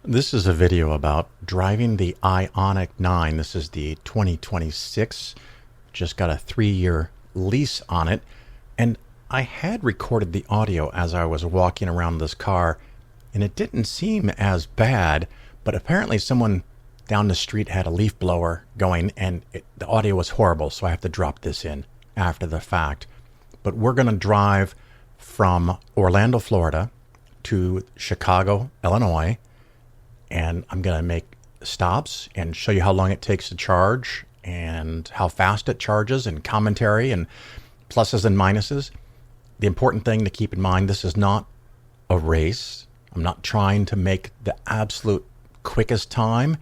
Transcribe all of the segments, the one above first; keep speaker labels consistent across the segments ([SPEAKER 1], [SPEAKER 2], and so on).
[SPEAKER 1] This is a video about driving the Ioniq 9. This is the 2026. Just got a 3-year lease on it. And I had recorded the audio as I was walking around this car, and it didn't seem as bad, but apparently someone down the street had a leaf blower going, and the audio was horrible, so I have to drop this in after the fact. But we're going to drive from Orlando, Florida to Chicago, Illinois, and I'm going to make stops and show you how long it takes to charge and how fast it charges and commentary and pluses and minuses. The important thing to keep in mind, this is not a race. I'm not trying to make the absolute quickest time.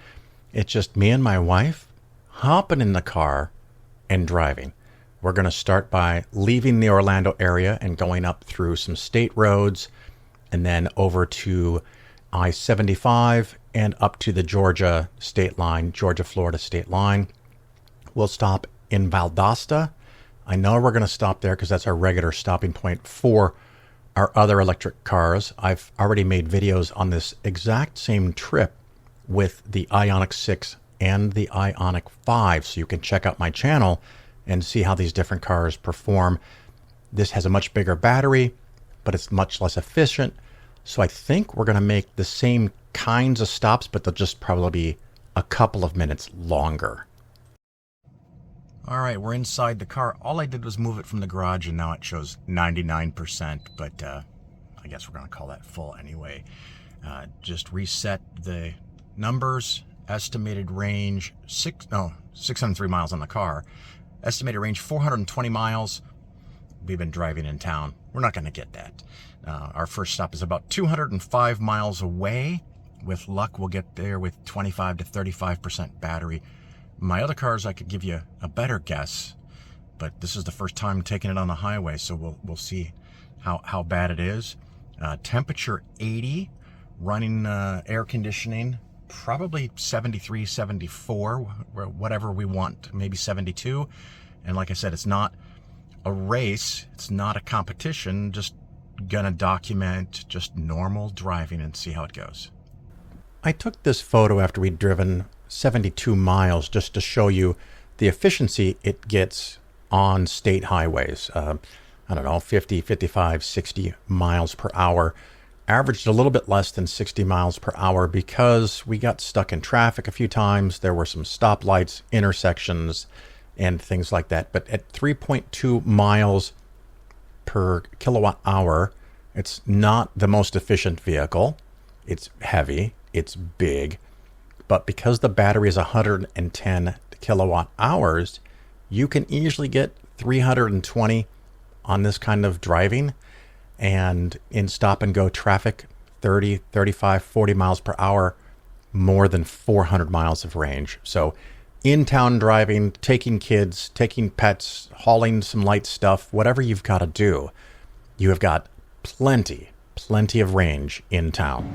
[SPEAKER 1] It's just me and my wife hopping in the car and driving. We're going to start by leaving the Orlando area and going up through some state roads and then over to I-75 and up to the Georgia state line, Georgia-Florida state line. We'll stop in Valdosta. I know we're going to stop there because that's our regular stopping point for our other electric cars. I've already made videos on this exact same trip with the Ioniq 6 and the Ioniq 5, so you can check out my channel and see how these different cars perform. This has a much bigger battery, but it's much less efficient. So I think we're going to make the same kinds of stops, but they'll just probably be a couple of minutes longer. All right, we're inside the car. All I did was move it from the garage, and now it shows 99%, but I guess we're going to call that full anyway. Just reset the numbers. Estimated range, 603 miles on the car. Estimated range, 420 miles. We've been driving in town. We're not going to get that. Our first stop is about 205 miles away. With luck, we'll get there with 25 to 35% battery. My other cars, I could give you a better guess, but this is the first time taking it on the highway, so we'll see how bad it is. Temperature 80, running air conditioning, probably 73, 74, whatever we want, maybe 72. And like I said, it's not a race, it's not a competition, just gonna document just normal driving and see how it goes. I took this photo after we'd driven 72 miles just to show you the efficiency it gets on state highways. I don't know, 50, 55, 60 miles per hour. Averaged a little bit less than 60 miles per hour because we got stuck in traffic a few times. There were some stoplights, intersections, and things like that. But at 3.2 miles per kilowatt hour, it's not the most efficient vehicle. It's heavy, it's big, but because the battery is 110 kilowatt hours, you can easily get 320 on this kind of driving. And in stop and go traffic, 30, 35, 40 miles per hour, more than 400 miles of range. So in town driving, taking kids, taking pets, hauling some light stuff, whatever you've got to do, you have got plenty of range in town.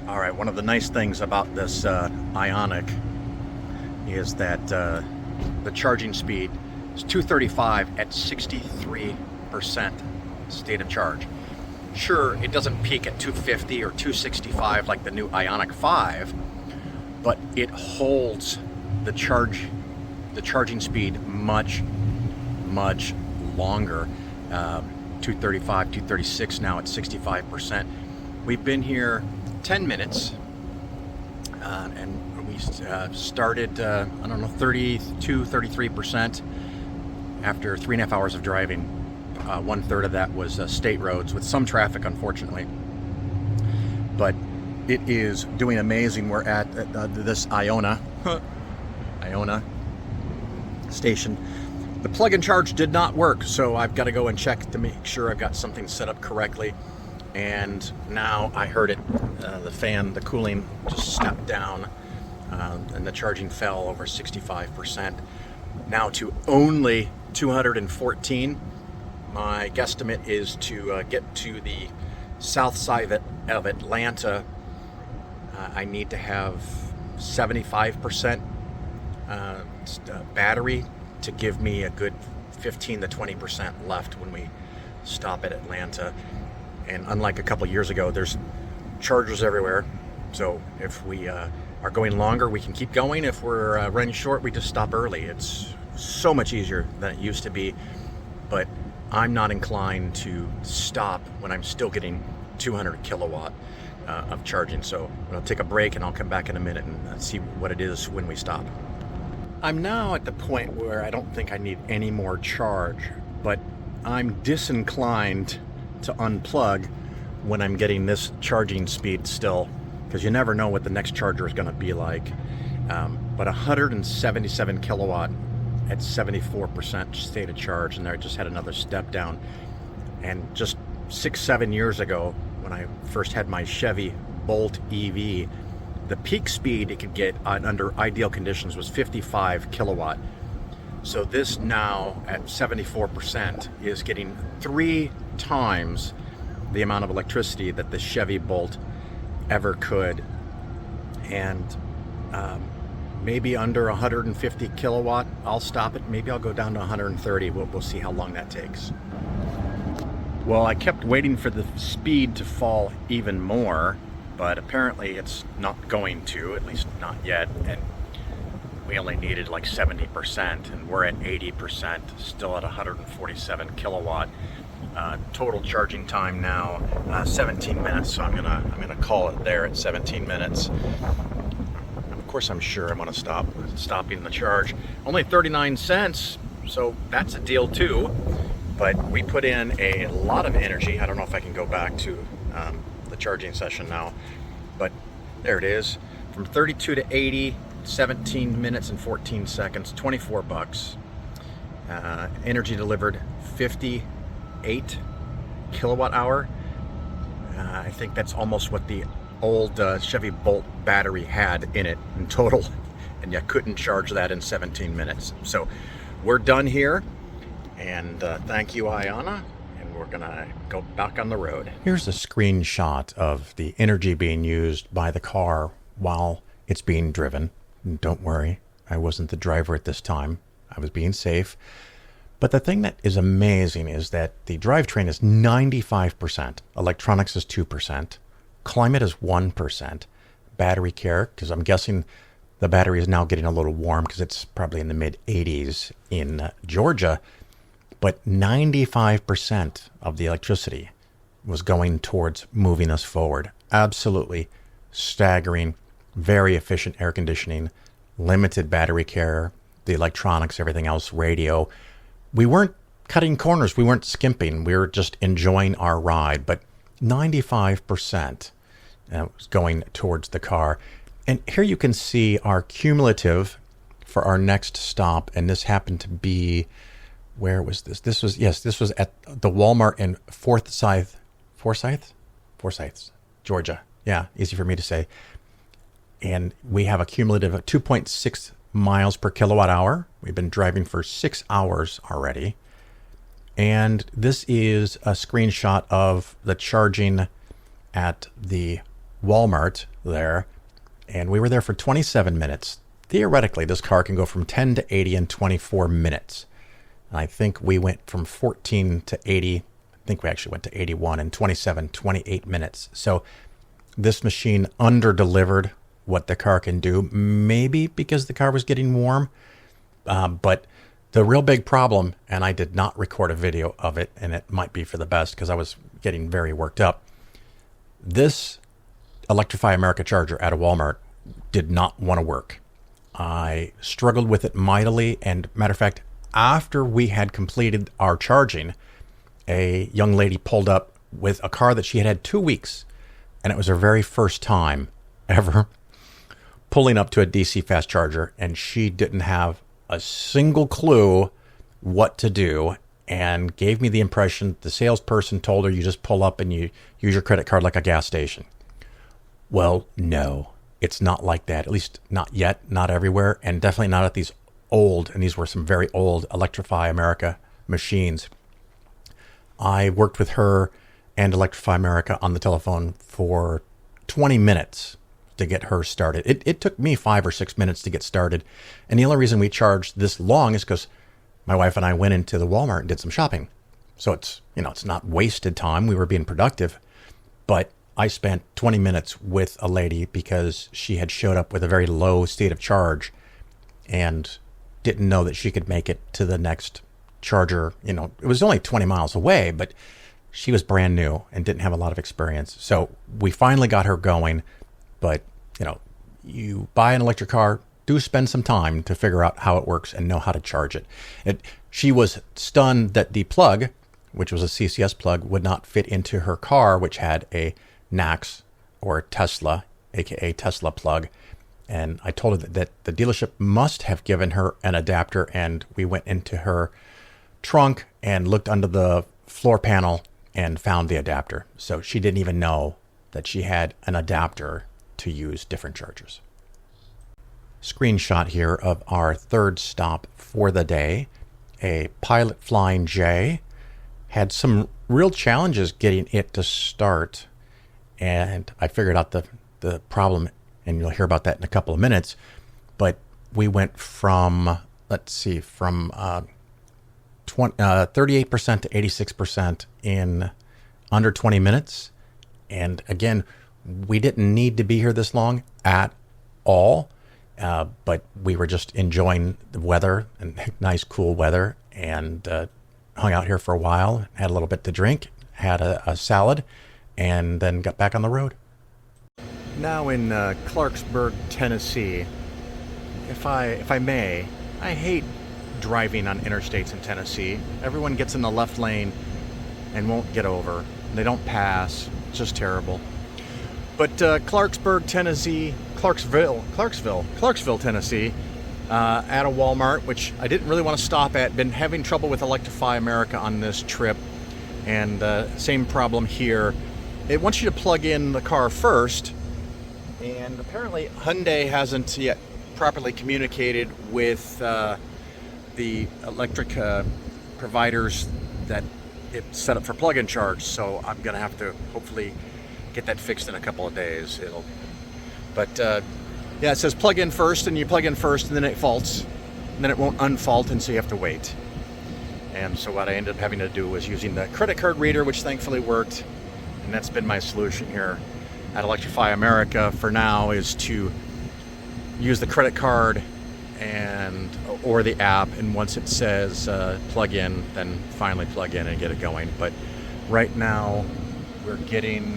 [SPEAKER 1] All right, one of the nice things about this Ioniq is that the charging speed is 235 at 63% state of charge. Sure, it doesn't peak at 250 or 265 like the new Ioniq 5, but it holds the charging speed much longer. 235, 236 now at 65%. We've been here 10 minutes and we started, I don't know, 32, 33% after 3.5 hours of driving. 1/3 of that was state roads with some traffic, unfortunately. But it is doing amazing. We're at this Iona station. The plug-in charge did not work, so I've got to go and check to make sure I've got something set up correctly. And now I heard it, the fan, the cooling just stepped down, and the charging fell over 65%. Now to only 214. My guesstimate is to get to the south side of Atlanta. I need to have 75% battery to give me a good 15 to 20% left when we stop at Atlanta. And unlike a couple years ago, there's chargers everywhere. So if we are going longer, we can keep going. If we're running short, we just stop early. It's so much easier than it used to be, but I'm not inclined to stop when I'm still getting 200 kilowatt of charging. So I'll take a break and I'll come back in a minute and see what it is when we stop. I'm now at the point where I don't think I need any more charge, but I'm disinclined to unplug when I'm getting this charging speed still, because you never know what the next charger is going to be like. But 177 kilowatt at 74% state of charge, and there I just had another step down. And just 6-7 years ago, when I first had my Chevy Bolt EV, the peak speed it could get under ideal conditions was 55 kilowatt. So this now at 74% is getting 3 times the amount of electricity that the Chevy Bolt ever could. And maybe under 150 kilowatt, I'll stop it. Maybe I'll go down to 130. We'll see how long that takes. Well, I kept waiting for the speed to fall even more, but apparently it's not going to, at least not yet. And we only needed like 70%, and we're at 80%, still at 147 kilowatt. Total charging time now 17 minutes, so I'm gonna call it there at 17 minutes. Of course, I'm sure I'm gonna stopping the charge. Only 39 cents, so that's a deal too. But we put in a lot of energy. I don't know if I can go back to the charging session now, but there it is. From 32 to 80, 17 minutes and 14 seconds, 24 bucks. Energy delivered 58 kilowatt hour. I think that's almost what the old Chevy Bolt battery had in it in total, and you couldn't charge that in 17 minutes. So we're done here. And thank you, Ioniq, and we're gonna go back on the road. Here's a screenshot of the energy being used by the car while it's being driven. And don't worry, I wasn't the driver at this time. I was being safe. But the thing that is amazing is that the drivetrain is 95%, electronics is 2%, climate is 1%, battery care, because I'm guessing the battery is now getting a little warm because it's probably in the mid 80s in Georgia. But 95% of the electricity was going towards moving us forward. Absolutely staggering, very efficient air conditioning, limited battery care, the electronics, everything else, radio. We weren't cutting corners. We weren't skimping. We were just enjoying our ride. But 95% was going towards the car. And here you can see our cumulative for our next stop. And this happened to be... Where was this? This was at the Walmart in Forsyth, Georgia. Yeah, easy for me to say. And we have a cumulative of 2.6 miles per kilowatt hour. We've been driving for 6 hours already. And this is a screenshot of the charging at the Walmart there. And we were there for 27 minutes. Theoretically, this car can go from 10 to 80 in 24 minutes. I think we went from 14 to 80. I think we actually went to 81 in 28 minutes. So this machine under-delivered what the car can do, maybe because the car was getting warm. But the real big problem, and I did not record a video of it, and it might be for the best because I was getting very worked up. This Electrify America charger at a Walmart did not want to work. I struggled with it mightily, and matter of fact, after we had completed our charging, a young lady pulled up with a car that she had had 2 weeks, and it was her very first time ever pulling up to a DC fast charger, and she didn't have a single clue what to do, and gave me the impression the salesperson told her you just pull up and you use your credit card like a gas station. Well, no, it's not like that, at least not yet, not everywhere, and definitely not at these old, and these were some very old Electrify America machines. I worked with her and Electrify America on the telephone for 20 minutes to get her started. It took me 5 or 6 minutes to get started. And the only reason we charged this long is because my wife and I went into the Walmart and did some shopping. So it's not wasted time. We were being productive. But I spent 20 minutes with a lady because she had showed up with a very low state of charge and didn't know that she could make it to the next charger. You know, it was only 20 miles away, but she was brand new and didn't have a lot of experience. So we finally got her going. But, you know, you buy an electric car, do spend some time to figure out how it works and know how to charge it. She was stunned that the plug, which was a CCS plug, would not fit into her car, which had a NACS or Tesla, aka Tesla plug. And I told her that the dealership must have given her an adapter, and we went into her trunk and looked under the floor panel and found the adapter. So she didn't even know that she had an adapter to use different chargers. Screenshot here of our third stop for the day. A Pilot Flying J. Had some real challenges getting it to start, and I figured out the problem, and you'll hear about that in a couple of minutes. But we went from, let's see, from 38% to 86% in under 20 minutes. And again, we didn't need to be here this long at all, but we were just enjoying the weather and nice, cool weather, and hung out here for a while, had a little bit to drink, had a salad, and then got back on the road. Now in Clarksburg, Tennessee, if I may, I hate driving on interstates in Tennessee. Everyone gets in the left lane and won't get over. They don't pass. It's just terrible. But Clarksburg, Tennessee, Clarksville, Tennessee, at a Walmart, which I didn't really want to stop at. Been having trouble with Electrify America on this trip, and same problem here. It wants you to plug in the car first, and apparently Hyundai hasn't yet properly communicated with the electric providers that it's set up for plug-in charge. So I'm gonna have to hopefully get that fixed in a couple of days. Yeah, it says plug in first, and you plug in first, and then it faults, and then it won't unfault, and so you have to wait. And so what I ended up having to do was using the credit card reader, which thankfully worked, and that's been my solution here at Electrify America for now, is to use the credit card or the app, and once it says plug in, then finally plug in and get it going. But right now we're getting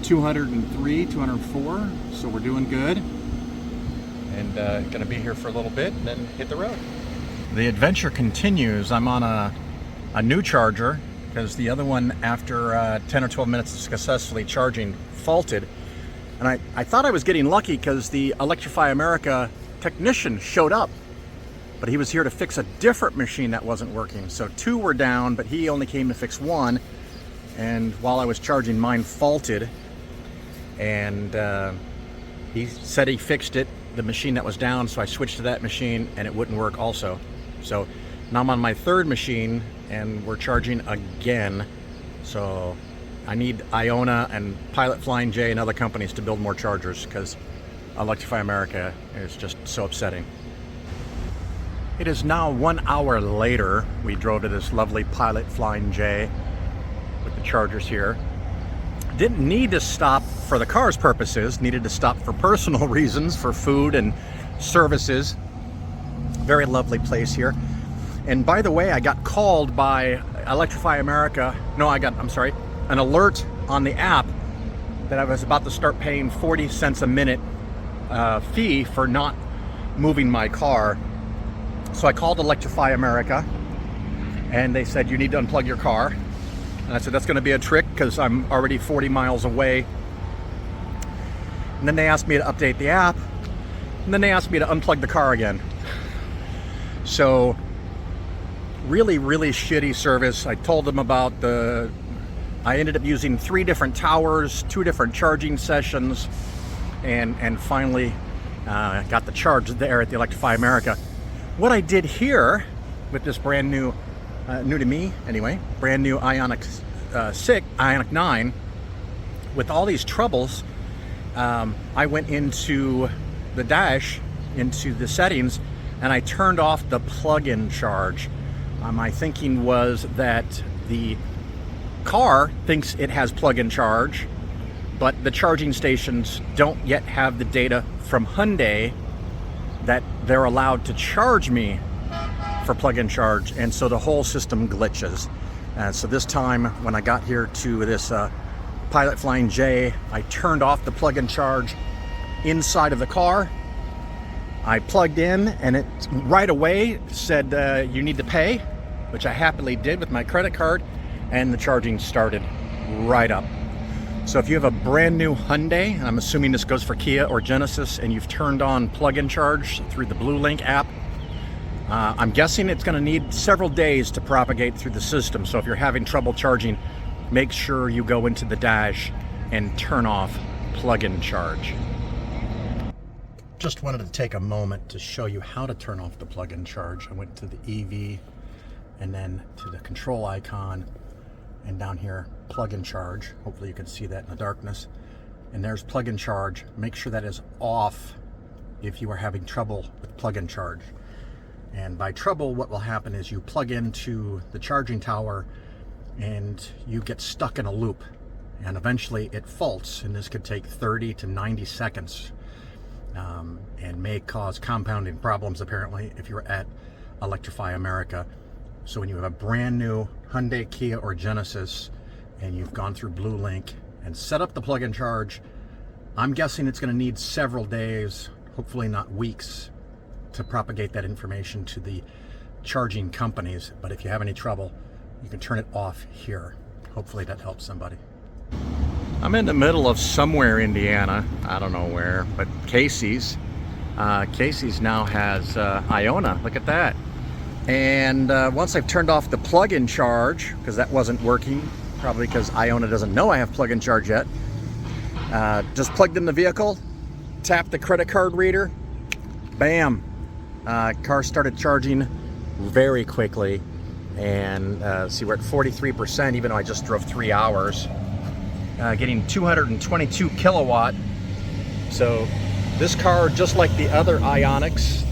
[SPEAKER 1] 203, 204, so we're doing good, and gonna be here for a little bit and then hit the road. The adventure continues. I'm on a new charger because the other one, after 10 or 12 minutes of successfully charging, faulted. And I thought I was getting lucky because the Electrify America technician showed up, but he was here to fix a different machine that wasn't working. So two were down, but he only came to fix one. And while I was charging, mine faulted. And he said he fixed it, the machine that was down, so I switched to that machine and it wouldn't work also. So now I'm on my third machine and we're charging again. So I need Iona and Pilot Flying J and other companies to build more chargers because Electrify America is just so upsetting. It is now 1 hour later. We drove to this lovely Pilot Flying J with the chargers here. Didn't need to stop for the car's purposes, needed to stop for personal reasons, for food and services. Very lovely place here. And by the way, I got called by Electrify America. No, I'm sorry, an alert on the app that I was about to start paying 40 cents a minute fee for not moving my car. So I called Electrify America and they said, you need to unplug your car. And I said, that's going to be a trick because I'm already 40 miles away. And then they asked me to update the app. And then they asked me to unplug the car again. So really, really shitty service. I told them about I ended up using 3 different towers, 2 different charging sessions, and finally got the charge there at the Electrify America. What I did here with this brand new, new to me anyway, brand new Ioniq 9, with all these troubles, I went into the dash, into the settings, and I turned off the plug-in charge. My thinking was that the car thinks it has plug-in charge, but the charging stations don't yet have the data from Hyundai that they're allowed to charge me for plug-in charge, and so the whole system glitches. So this time when I got here to this Pilot Flying J, I turned off the plug-in charge inside of the car. I plugged in and it right away said you need to pay, which I happily did with my credit card, and the charging started right up. So if you have a brand new Hyundai, and I'm assuming this goes for Kia or Genesis, and you've turned on plug-in charge through the BlueLink app, I'm guessing it's going to need several days to propagate through the system. So if you're having trouble charging, make sure you go into the dash and turn off plug-in charge. Just wanted to take a moment to show you how to turn off the plug-in charge. I went to the EV and then to the control icon, and down here, plug-in charge. Hopefully you can see that in the darkness. And there's plug-in charge. Make sure that is off if you are having trouble with plug-in charge. And by trouble, what will happen is you plug into the charging tower and you get stuck in a loop, and eventually it faults, and this could take 30 to 90 seconds and may cause compounding problems apparently if you're at Electrify America. So when you have a brand new Hyundai, Kia, or Genesis, and you've gone through BlueLink and set up the plug-in charge, I'm guessing it's going to need several days, hopefully not weeks, to propagate that information to the charging companies. But if you have any trouble, you can turn it off here. Hopefully that helps somebody. I'm in the middle of somewhere, Indiana. I don't know where, but Casey's. Casey's now has Iona. Look at that. And once I've turned off the plug-in charge, because that wasn't working, probably because Iona doesn't know I have plug-in charge yet, just plugged in the vehicle, tapped the credit card reader, bam, car started charging very quickly. And see, we're at 43%, even though I just drove 3 hours, getting 222 kilowatt. So this car, just like the other Ioniqs,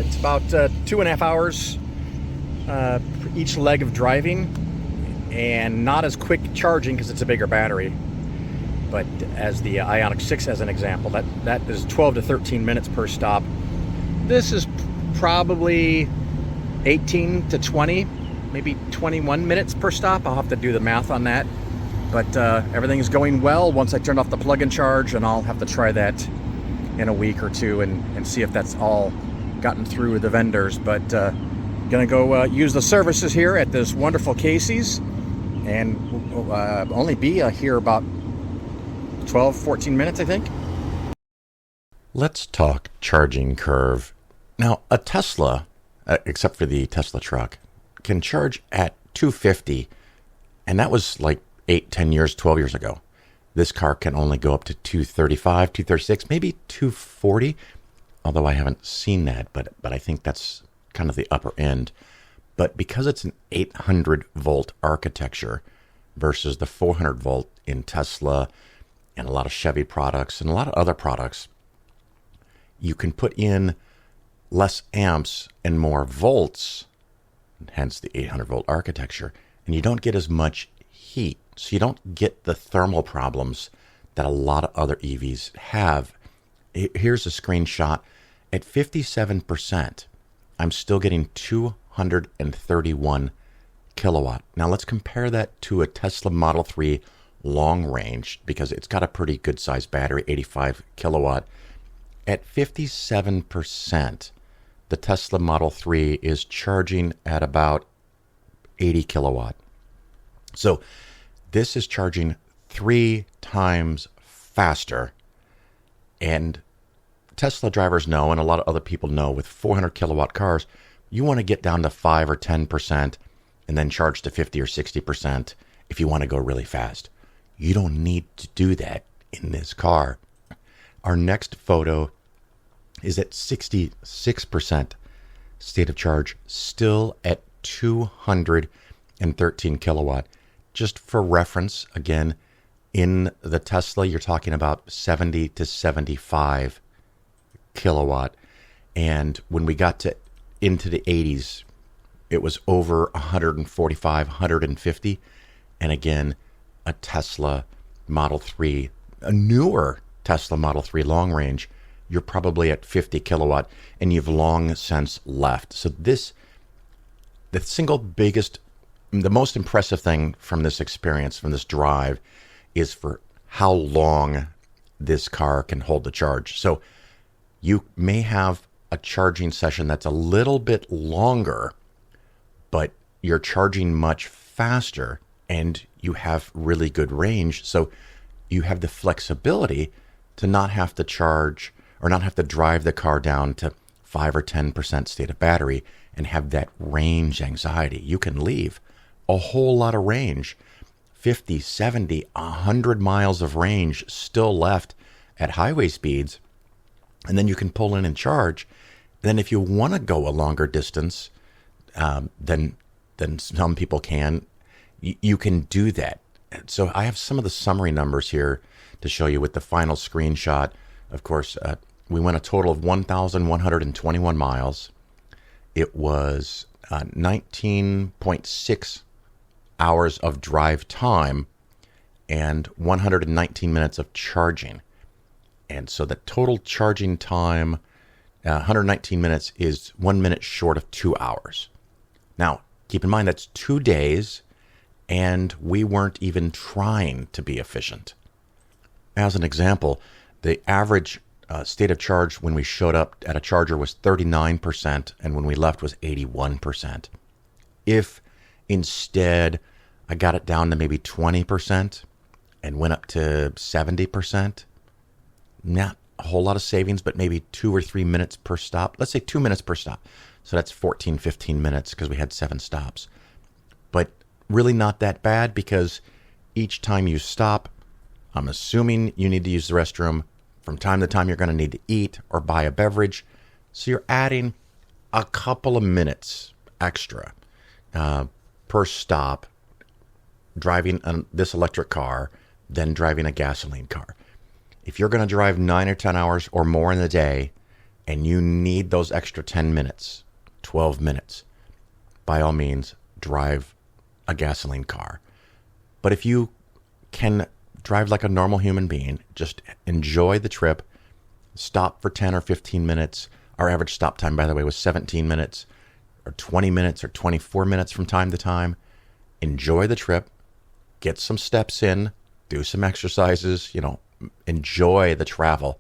[SPEAKER 1] it's about 2.5 hours for each leg of driving, and not as quick charging because it's a bigger battery. But as the Ioniq 6 as an example, that is 12 to 13 minutes per stop. This is probably 18 to 20, maybe 21 minutes per stop. I'll have to do the math on that. But everything is going well once I turn off the plug-in charge, and I'll have to try that in a week or two and see if that's all gotten through with the vendors. But gonna go use the services here at this wonderful Casey's, and only be here about 12, 14 minutes, I think. Let's talk charging curve. Now, a Tesla, except for the Tesla truck, can charge at 250, and that was like 8, 10 years, 12 years ago. This car can only go up to 235, 236, maybe 240, although I haven't seen that, but I think that's kind of the upper end. But because it's an 800 volt architecture versus the 400 volt in Tesla and a lot of Chevy products and a lot of other products, you can put in less amps and more volts, hence the 800 volt architecture, and you don't get as much heat. So you don't get the thermal problems that a lot of other EVs have. Here's a screenshot. At 57%, I'm still getting 231 kilowatt. Now let's compare that to a Tesla Model 3 long range, because it's got a pretty good sized battery, 85 kilowatt. At 57%, the Tesla Model 3 is charging at about 80 kilowatt. So this is charging 3 times faster. And Tesla drivers know, and a lot of other people know, with 400 kilowatt cars, you want to get down to 5 or 10% and then charge to 50 or 60% if you want to go really fast. You don't need to do that in this car. Our next photo is at 66% state of charge, still at 213 kilowatt. Just for reference, again, in the Tesla, you're talking about 70 to 75 kilowatt. And when we got into the 80s, it was over 145, 150. And again, a Tesla Model 3, a newer Tesla Model 3 long range, you're probably at 50 kilowatt and you've long since left. So the single biggest, the most impressive thing from this experience, from this drive, is for how long this car can hold the charge. So you may have a charging session that's a little bit longer, but you're charging much faster and you have really good range. So you have the flexibility to not have to charge or not have to drive the car down to 5 or 10% state of battery and have that range anxiety. You can leave a whole lot of range, 50, 70, 100 miles of range still left at highway speeds. And then you can pull in and charge. Then if you want to go a longer distance than some people can, you can do that. So I have some of the summary numbers here to show you with the final screenshot. Of course, we went a total of 1,121 miles. It was 19.6 hours of drive time and 119 minutes of charging. And so the total charging time, 119 minutes, is 1 minute short of 2 hours. Now, keep in mind that's 2 days, and we weren't even trying to be efficient. As an example, the average state of charge when we showed up at a charger was 39%, and when we left was 81%. If instead I got it down to maybe 20% and went up to 70%, not a whole lot of savings, but maybe 2 or 3 minutes per stop. Let's say 2 minutes per stop. So that's 14, 15 minutes because we had 7 stops. But really not that bad, because each time you stop, I'm assuming you need to use the restroom. From time to time, you're going to need to eat or buy a beverage. So you're adding a couple of minutes extra per stop driving this electric car than driving a gasoline car. If you're going to drive 9 or 10 hours or more in the day and you need those extra 10 minutes, 12 minutes, by all means, drive a gasoline car. But if you can drive like a normal human being, just enjoy the trip, stop for 10 or 15 minutes. Our average stop time, by the way, was 17 minutes or 20 minutes or 24 minutes from time to time. Enjoy the trip, get some steps in, do some exercises, enjoy the travel.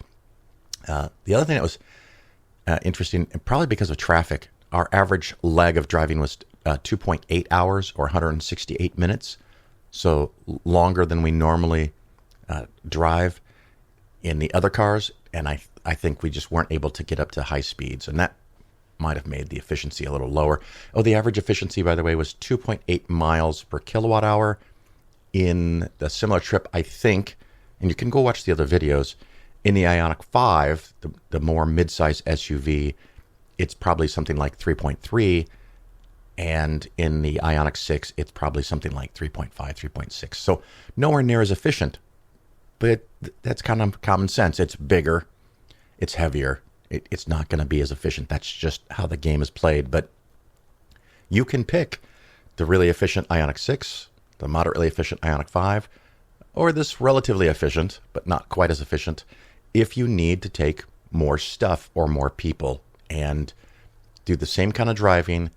[SPEAKER 1] The other thing that was interesting, and probably because of traffic, our average leg of driving was 2.8 hours or 168 minutes. So longer than we normally drive in the other cars. And I think we just weren't able to get up to high speeds. And that might have made the efficiency a little lower. Oh, the average efficiency, by the way, was 2.8 miles per kilowatt hour in the similar trip, I think. And you can go watch the other videos. In the Ioniq 5, the more mid-size SUV, it's probably something like 3.3. And in the Ioniq 6, it's probably something like 3.5, 3.6. So nowhere near as efficient. But that's kind of common sense. It's bigger. It's heavier. It's not going to be as efficient. That's just how the game is played. But you can pick the really efficient Ioniq 6, the moderately efficient Ioniq 5, or this relatively efficient, but not quite as efficient, if you need to take more stuff or more people and do the same kind of driving.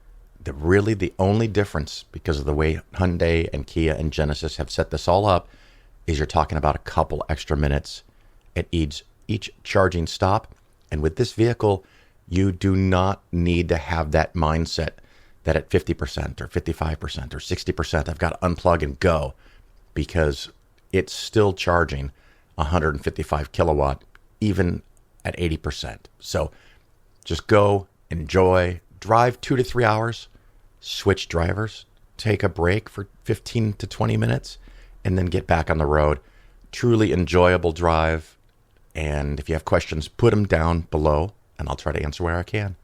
[SPEAKER 1] The only difference, because of the way Hyundai and Kia and Genesis have set this all up, is you're talking about a couple extra minutes at each charging stop. And with this vehicle, you do not need to have that mindset that at 50% or 55% or 60%, I've got to unplug and go, because it's still charging 155 kilowatt, even at 80%. So just go, enjoy, drive 2 to 3 hours, switch drivers, take a break for 15 to 20 minutes, and then get back on the road. Truly enjoyable drive. And if you have questions, put them down below, and I'll try to answer where I can.